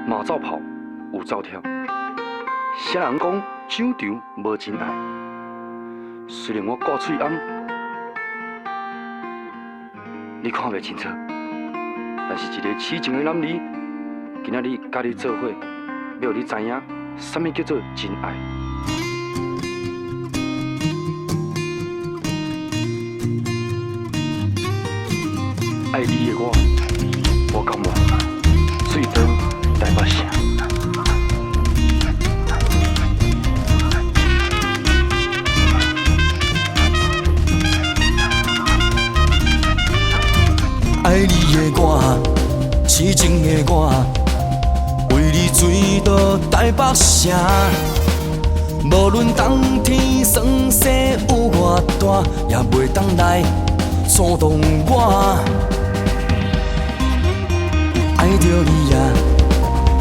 马照跑，舞照跳。啥人讲酒场无真爱？虽然我顾嘴暗，你看袂清楚，但是一个痴情的男儿，今仔日甲你做伙，要你知影，什么叫做真爱。爱你的我甘愿水倒台北城。爱你的我，痴情的我，为你醉倒台北城。无论冬天霜雪有偌大，也袂当来阻挡我。爱着你啊，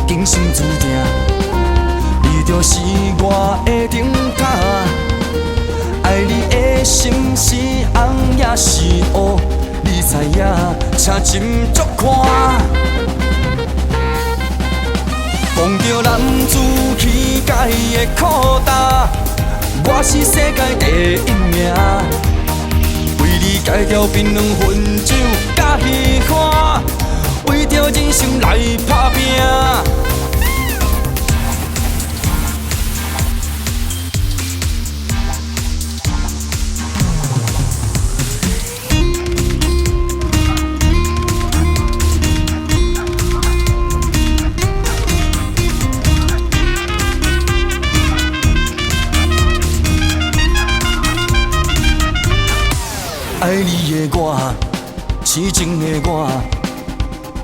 今生注定，你就是我的顶塔。爱你的心是红也是黑，你知影，请斟酌看。讲着男子气概的酷大，我是世界第一名。为你戒掉槟榔混酒甲戏看，为着人生来打拼。爱你的我，痴情的我，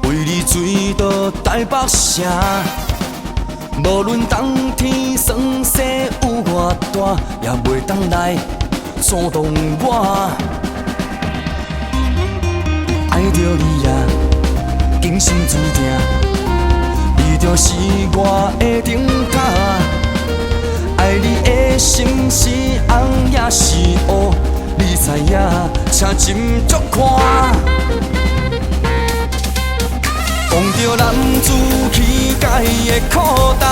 为你醉倒台北城。无论冬天霜雪有偌大，也袂当来阻挡我。爱着你啊，今生注定，你就是我的顶塔。爱你的心是红也是黑，你知影，请斟酌看。讲着男子气概的酷大，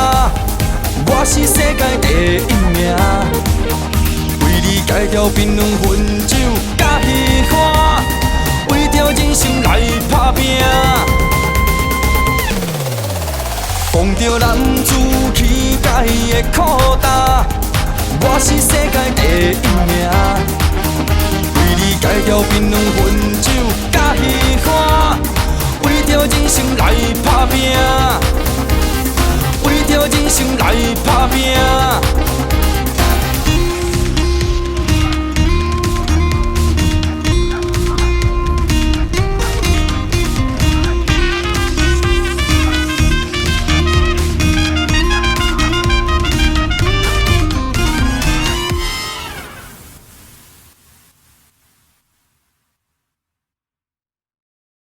我是世界第一名。为你戒掉槟榔混酒甲戏看，为着人生来打拼。讲着男子气概的酷大，我是世界第一名。戒掉槟榔混酒甲戏看，为着人生来打拼，为着人生来打拼。